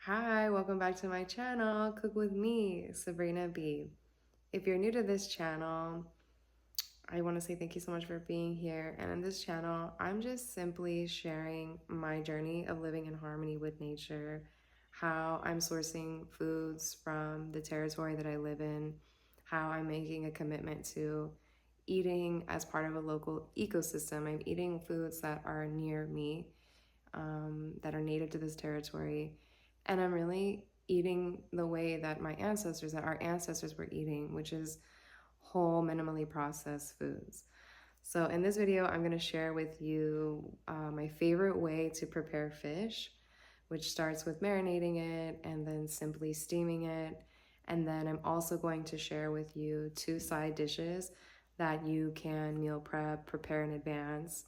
Hi, welcome back to my channel, Cook With Me, Sabrina B. If you're new to this channel, I want to say thank you so much for being here. And in this channel, I'm just simply sharing my journey of living in harmony with nature, how I'm sourcing foods from the territory that I live in, how I'm making a commitment to eating as part of a local ecosystem. I'm eating foods that are near me, that are native to this territory. And I'm really eating the way that our ancestors were eating, which is whole, minimally processed foods. So in this video, I'm going to share with you my favorite way to prepare fish, which starts with marinating it and then simply steaming it. And then I'm also going to share with you 2 side dishes that you can meal prep, prepare in advance.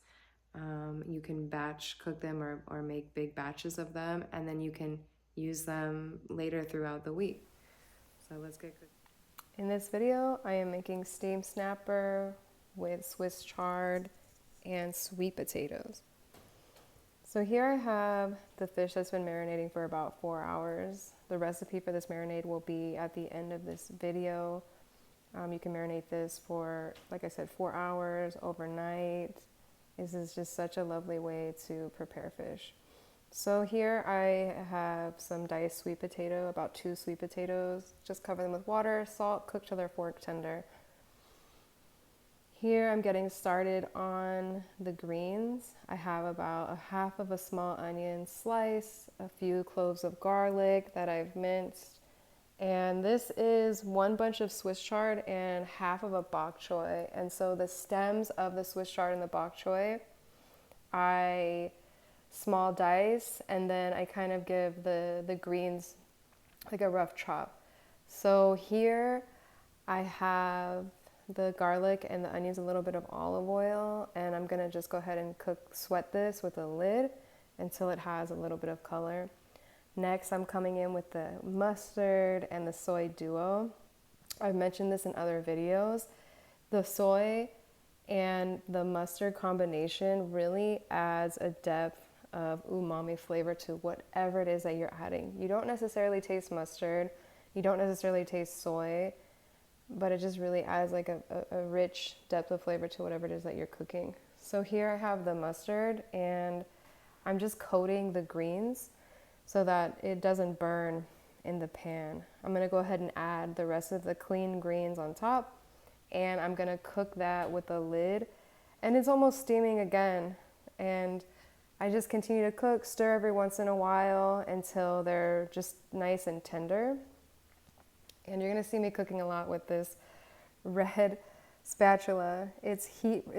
You can batch cook them or make big batches of them, and then you can use them later throughout the week. So let's get cooking. In this video, I am making steamed snapper with Swiss chard and sweet potatoes. So here I have the fish that's been marinating for about 4 hours. The recipe for this marinade will be at the end of this video. You can marinate this for, like I said, 4 hours, overnight. This is just such a lovely way to prepare fish. So here I have some diced sweet potato, about 2 sweet potatoes. Just cover them with water, salt, cook till they're fork tender. Here I'm getting started on the greens. I have about 1/2 of a small onion slice, a few cloves of garlic that I've minced, and this is 1 bunch of Swiss chard and 1/2 of a bok choy. And so the stems of the Swiss chard and the bok choy, I small dice, and then I kind of give the greens like a rough chop. So here I have the garlic and the onions, a little bit of olive oil, and I'm gonna just go ahead and sweat this with a lid until it has a little bit of color. Next, I'm coming in with the mustard and the soy duo. I've mentioned this in other videos. The soy and the mustard combination really adds a depth of umami flavor to whatever it is that you're adding. You don't necessarily taste mustard, you don't necessarily taste soy, but it just really adds like a rich depth of flavor to whatever it is that you're cooking. So here I have the mustard, and I'm just coating the greens so that it doesn't burn in the pan. I'm gonna go ahead and add the rest of the clean greens on top, and I'm gonna cook that with a lid, and it's almost steaming again. And I just continue to cook, stir every once in a while until they're just nice and tender. And you're gonna see me cooking a lot with this red spatula. It's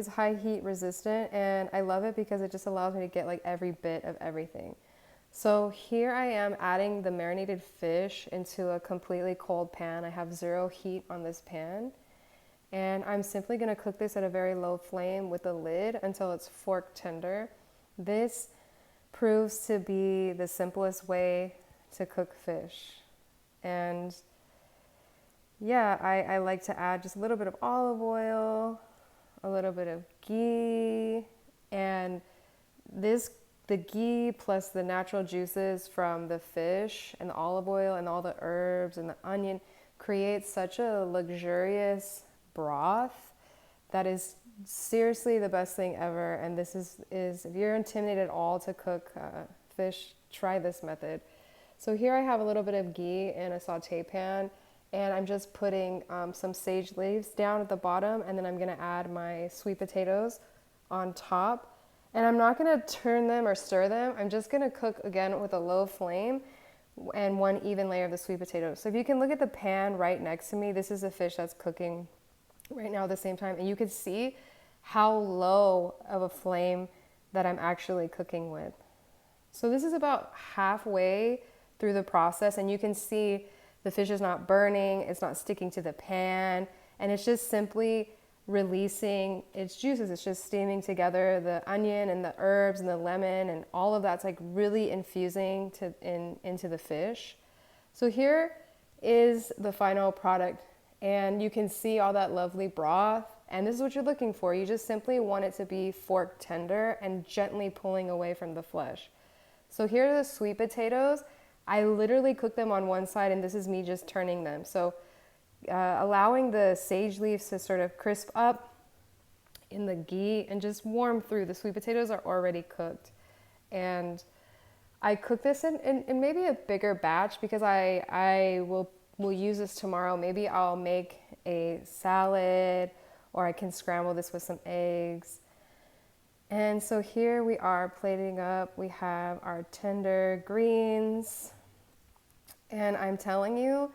high heat resistant, and I love it because it just allows me to get like every bit of everything. So here I am adding the marinated fish into a completely cold pan. I have 0 heat on this pan, and I'm simply gonna cook this at a very low flame with a lid until it's fork tender. This proves to be the simplest way to cook fish. And yeah, I like to add just a little bit of olive oil, a little bit of ghee, and the ghee plus the natural juices from the fish and the olive oil and all the herbs and the onion creates such a luxurious broth that is seriously the best thing ever. And this is if you're intimidated at all to cook fish, try this method. So here I have a little bit of ghee in a saute pan, and I'm just putting some sage leaves down at the bottom, and then I'm gonna add my sweet potatoes on top. And I'm not gonna turn them or stir them. I'm just gonna cook again with a low flame and 1 even layer of the sweet potatoes. So if you can look at the pan right next to me, this is a fish that's cooking right now at the same time, and you can see how low of a flame that I'm actually cooking with. So this is about halfway through the process, and you can see the fish is not burning, it's not sticking to the pan, and it's just simply releasing its juices. It's just steaming together the onion and the herbs and the lemon, and all of that's like really infusing into the fish. So here is the final product, and you can see all that lovely broth, and this is what you're looking for. You just simply want it to be fork tender and gently pulling away from the flesh. So here are the sweet potatoes. I literally cook them on one side, and this is me just turning them. So allowing the sage leaves to sort of crisp up in the ghee and just warm through. The sweet potatoes are already cooked. And I cook this in maybe a bigger batch because I will use this tomorrow. Maybe I'll make a salad, or I can scramble this with some eggs. And so here we are plating up. We have our tender greens. And I'm telling you,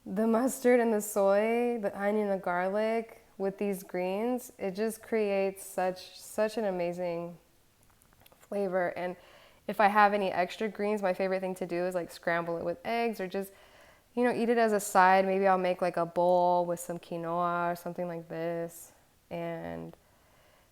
the mustard and the soy, the onion, the garlic with these greens, it just creates such an amazing flavor. And if I have any extra greens, my favorite thing to do is like scramble it with eggs, or just, you know, eat it as a side. Maybe I'll make like a bowl with some quinoa or something like this. And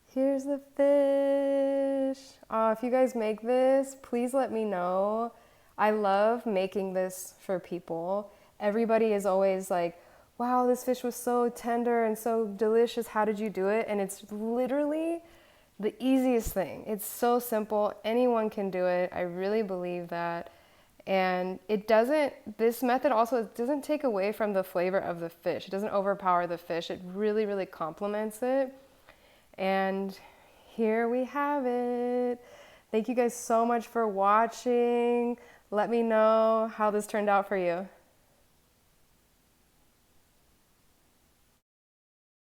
here's the fish. If you guys make this, please let me know. I love making this for people. Everybody is always like, wow, this fish was so tender and so delicious. How did you do it? And it's literally the easiest thing. It's so simple. Anyone can do it. I really believe that. And this method also doesn't take away from the flavor of the fish. It doesn't overpower the fish. It really, really complements it. And here we have it. Thank you guys so much for watching. Let me know how this turned out for you.